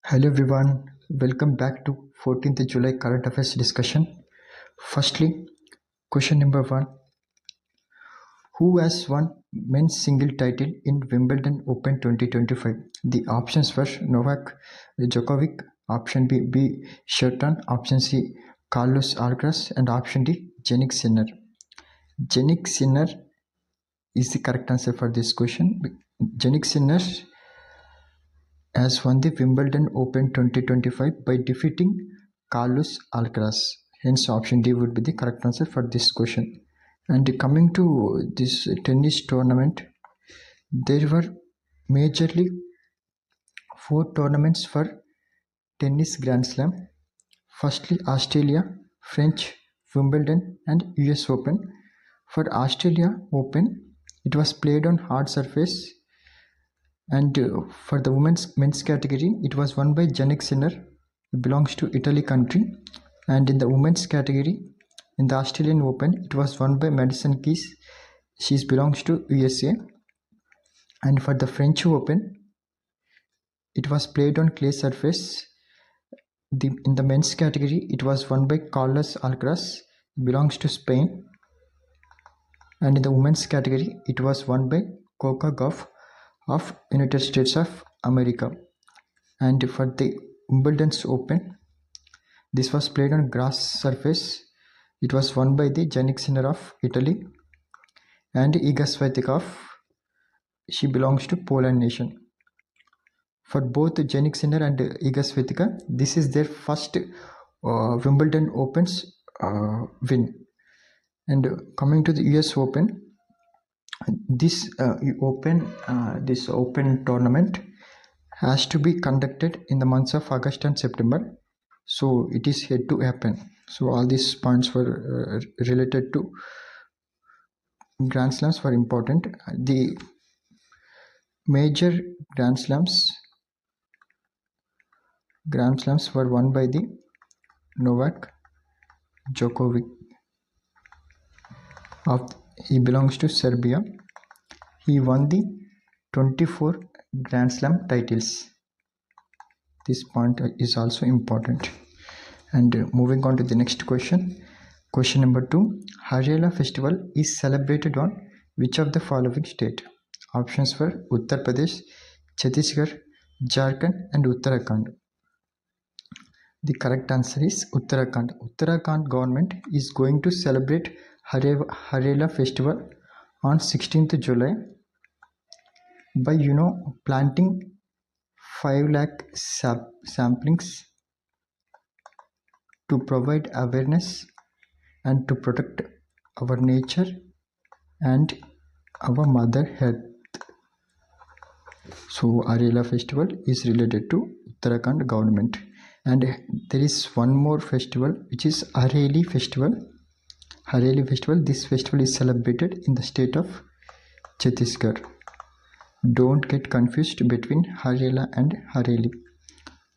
Hello everyone, welcome back to 14th July current affairs discussion. Firstly, question number 1. Who has won men's single title in Wimbledon Open 2025? The options were Novak Djokovic, option B Shelton, option C Carlos Alcaraz, and option D Jannik Sinner. Jannik Sinner is the correct answer for this question. Jannik Sinner has won the Wimbledon Open 2025 by defeating Carlos Alcaraz. Hence, option D would be the correct answer for this question. And coming to this tennis tournament, there were majorly 4 tournaments for tennis Grand Slam. Firstly, Australia, French, Wimbledon, and US Open. For Australia Open, it was played on hard surface. And for the men's category, it was won by Jannik Sinner. He belongs to Italy country. And in the women's category, in the Australian Open, it was won by Madison Keys. She belongs to USA. And for the French Open, it was played on clay surface. In the men's category, it was won by Carlos Alcaraz. He belongs to Spain. And in the women's category, it was won by Coco Gauff of United States of America. And for the Wimbledon's Open, this was played on grass surface. It was won by the Jannik Sinner of Italy and Iga Swiatek. She belongs to Poland nation. For both Jannik Sinner and Iga Swiatek, this is their first Wimbledon Opens win. And coming to the US Open, this open tournament has to be conducted in the months of August and September, so it is yet to happen. So all these points were related to Grand Slams were important. The major Grand Slams were won by the Novak Djokovic. He belongs to Serbia. He won the 24 Grand Slam titles. This point is also important. And moving on to the next question. Question number 2. Harela festival is celebrated on which of the following state? Options were Uttar Pradesh, Chhattisgarh, Jharkhand, and Uttarakhand. The correct answer is Uttarakhand. Uttarakhand government is going to celebrate Harela festival on 16th July by planting 5 lakh samplings to provide awareness and to protect our nature and our mother earth. So Harela festival is related to Uttarakhand government. And there is one more festival which is Hareli festival. Hareli festival. This festival is celebrated in the state of Chhattisgarh. Don't get confused between Harela and Hareli.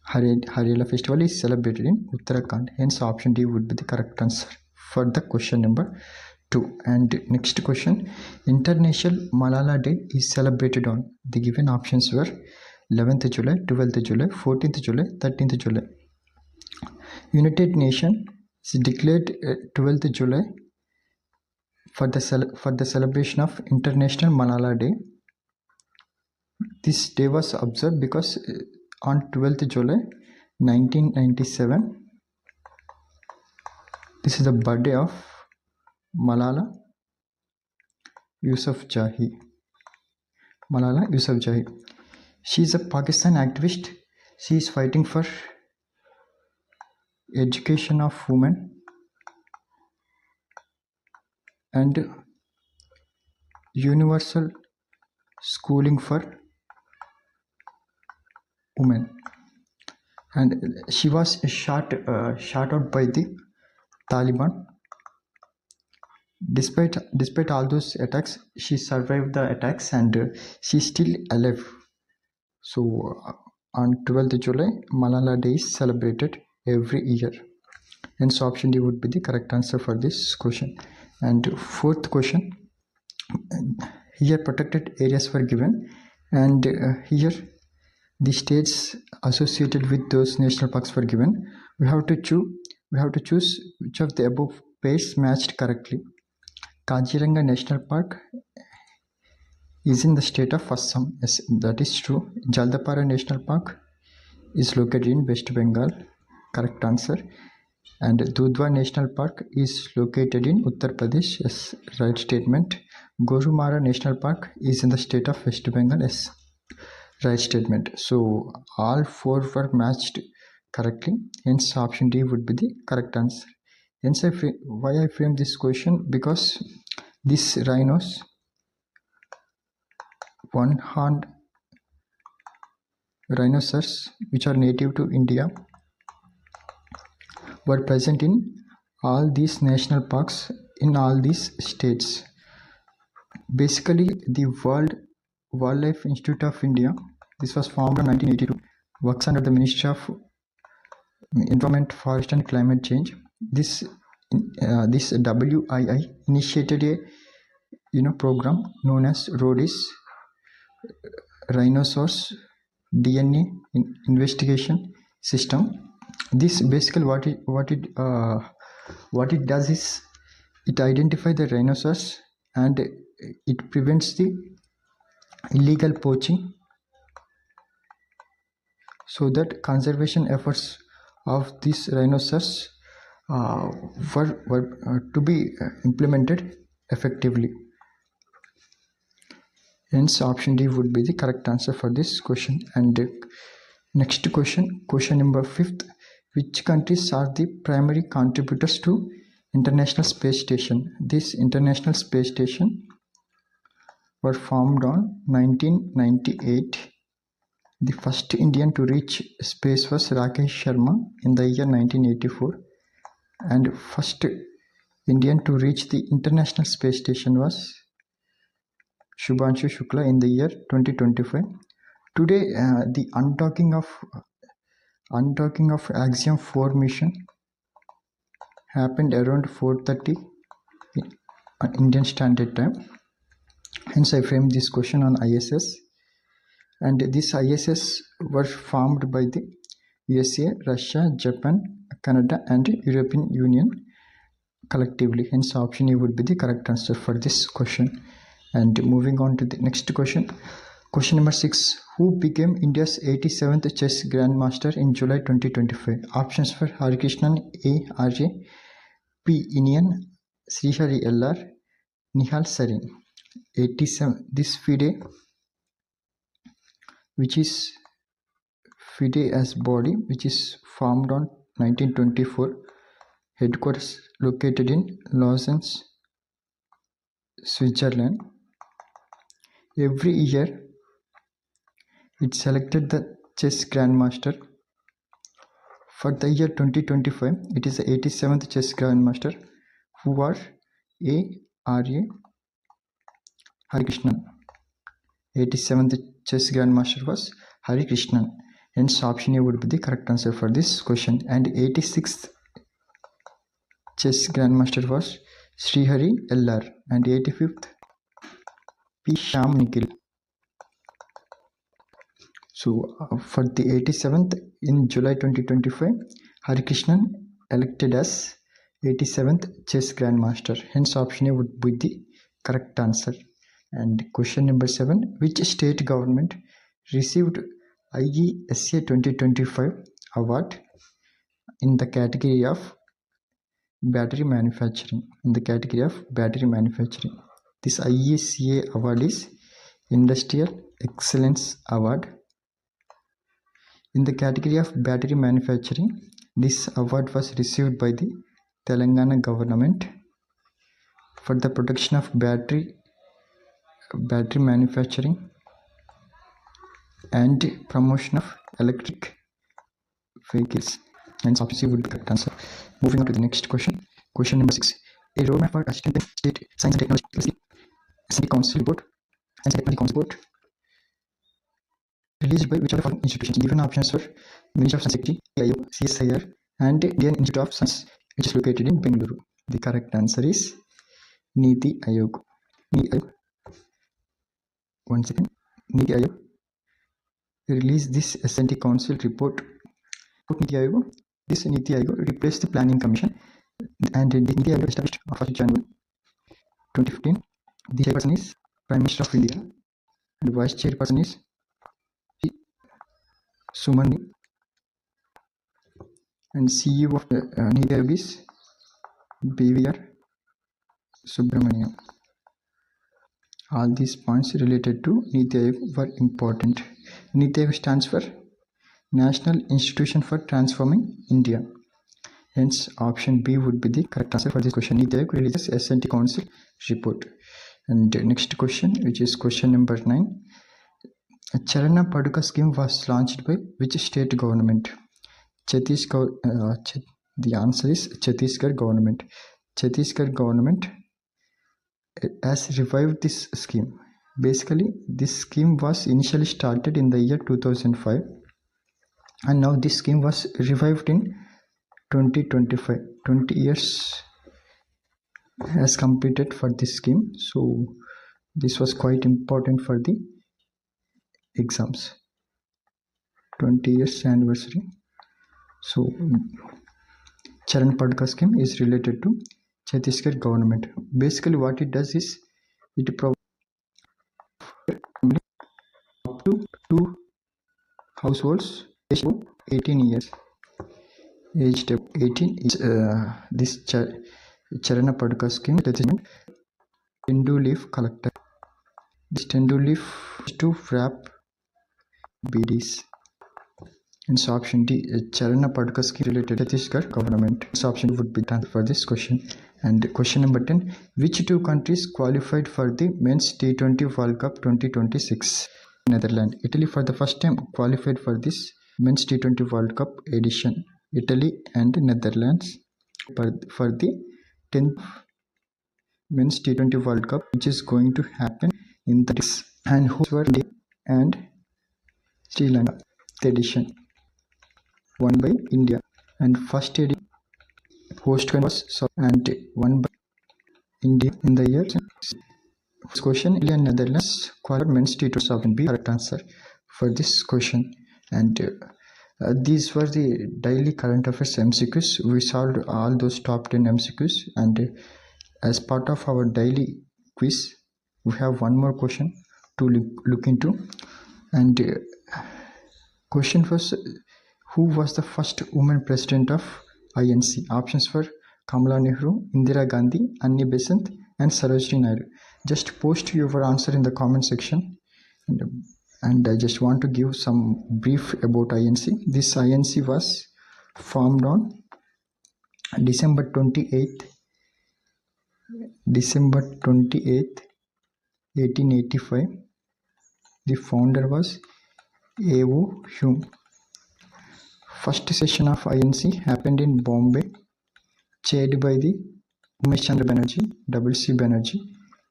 Harela festival is celebrated in Uttarakhand. Hence option D would be the correct answer for the question number 2. And next question. International Malala Day is celebrated on. The given options were 11th July, 12th July, 14th July, 13th July. United Nations declared 12th July for the celebration of International Malala Day. This day was observed because on 12th July 1997, this is the birthday of Malala Yousafzai. She is a Pakistan activist. She is fighting for education of women and universal schooling for women. And she was shot out by the Taliban. Despite all those attacks, she survived the attacks and she is still alive. So on 12th July, Malala Day is celebrated every year. Hence option D would be the correct answer for this question. And 4th question. Here protected areas were given, and here the states associated with those national parks were given. We have to choose which of the above pairs matched correctly. Kaziranga National Park is in the state of Assam. Yes, that is true. Jaldapara National Park is located in West Bengal. Correct answer. And Dudhwa National Park is located in Uttar Pradesh. Yes, right statement. Gorumara National Park is in the state of West Bengal. Yes, right statement. So all four were matched correctly. Hence option D would be the correct answer. Hence why I framed this question, because these rhinos, one-horned rhinoceros, which are native to India, were present in all these national parks in all these states. Basically, the World Wildlife Institute of India, this was formed in 1982, works under the Ministry of Environment, Forest and Climate Change. This WII initiated a program known as RODIS, Rhinoceros DNA investigation system. This basically what it does is it identifies the rhinoceros and it prevents the illegal poaching, so that conservation efforts of these rhinoceros were to be implemented effectively. Hence option D would be the correct answer for this question. And next question number 5th. Which countries are the primary contributors to International Space Station? This International Space Station were formed on 1998. The first Indian to reach space was Rakesh Sharma in the year 1984, and first Indian to reach the International Space Station was Shubhanshu Shukla in the year 2025. Today, the undocking of Axiom 4 mission happened around 4:30 Indian Standard Time. Hence, I framed this question on ISS. And this ISS was formed by the USA, Russia, Japan, Canada, and European Union collectively. Hence, option A would be the correct answer for this question. And moving on to the next question. Question number 6. Who became India's 87th chess grandmaster in July 2025? Options for Harikrishnan A. R.A., P. Inian, Srihari L.R., Nihal Sarin. 87. This FIDE, which is FIDE as body, which is formed on 1924, headquarters located in Lausanne, Switzerland. Every year, it selected the chess grandmaster. For the year 2025, it is the 87th chess grandmaster, who are A. R.A. Harikrishnan. 87th chess grandmaster was Harikrishnan. Hence, option A would be the correct answer for this question. And 86th chess grandmaster was Srihari L.R. and 85th P. Sham Nikhil. So, for the 87th in July 2025, Harikrishnan elected as 87th chess grandmaster. Hence, option A would be the correct answer. And question number 7. Which state government received IESA 2025 award in the category of battery manufacturing? This IESA award is Industrial Excellence Award. In the category of battery manufacturing, this award was received by the Telangana government for the production of battery manufacturing and promotion of electric vehicles. And option C would be the correct answer. Moving on to the next question. Question number 6. A roadmap for Assistant State Science and Technology Council Board released by which of the following institutions? Given options for Ministry of Science Secretary, AIO, CSIR, and Indian Institute of Science, which is located in Bengaluru. The correct answer is Niti Ayog. Niti Ayog. released this S&T Council report. Niti Aayog. This Niti Aayog replaced the Planning Commission, and the Niti Aayog established on 1st January 2015. The chairperson is Prime Minister of India, and vice chairperson is Sumani, and CEO of Niti Aayog is BVR Subramaniam. All these points related to Niti Aayog were important. Niti Aayog stands for National Institution for Transforming India. Hence, option B would be the correct answer for this question. Niti Aayog releases S&T Council report. And next question, which is question number 9. A Charana Paduka scheme was launched by which state government? Chhattisgarh. The answer is Chhattisgarh government. Chhattisgarh government has revived this scheme. Basically, this scheme was initially started in the year 2005, and now this scheme was revived in 2025. 20 years has completed for this scheme, so this was quite important for the exams. 20 years anniversary. So Charan Padka scheme is related to Chhattisgarh government. Basically what it does is it provides up to 2 households aged 18 years. Aged 18 is this Charana Padka scheme. Tendu leaf collector. This tendu leaf is to wrap BDs. And so option D, Charana Padka scheme related to Chhattisgarh government. So option would be done for this question. And question number 10, which 2 countries qualified for the Men's T20 World Cup 2026? Netherlands. Italy for the first time qualified for this Men's T20 World Cup edition. Italy and Netherlands for the 10th Men's T20 World Cup, which is going to happen in the and hosts were India and Sri Lanka. The edition won by India, and first edition host was and won by India in the year. First question, India and Netherlands qualified Men's T20 option B correct answer for this question. And these were the daily current affairs MCQs. We solved all those top 10 MCQs, and as part of our daily quiz, we have one more question to look into. And question was, who was the first woman president of INC? Options were Kamala Nehru, Indira Gandhi, Annie Besant, and Sarojini Naidu. Just post your answer in the comment section. And I just want to give some brief about INC. This INC was formed on December 28th, 1885. The founder was A.O. Hume. First session of INC happened in Bombay, chaired by the Umesh Chandra Banerjee, C. Banerjee.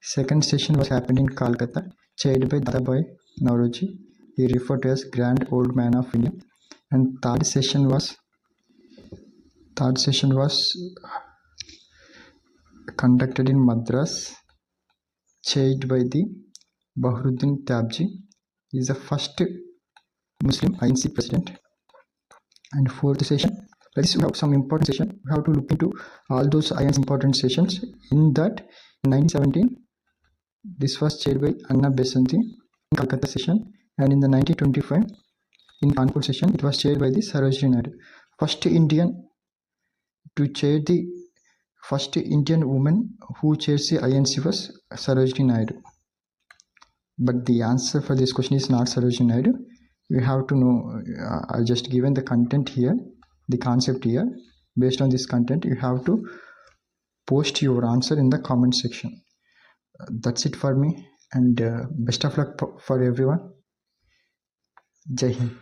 Second session was happened in Calcutta, chaired by Dadabhai Naoroji. He referred to as Grand Old Man of India. And third session was conducted in Madras, chaired by the Bahruddin Tabji. He is the first Muslim INC president. And fourth session, like this, we have some important session. We have to look into all those INC important sessions. In that, in 1917, this was chaired by Anna Besanti in Calcutta session, and in the 1925, in Kanpur session, it was chaired by the Sarojini Naidu. First Indian woman who chairs the INC was Sarojini Naidu. But the answer for this question is not Sarojini Naidu. You have to know, I just given the content here, the concept here. Based on this content, you have to post your answer in the comment section. That's it for me, and best of luck for everyone. Jai Hind.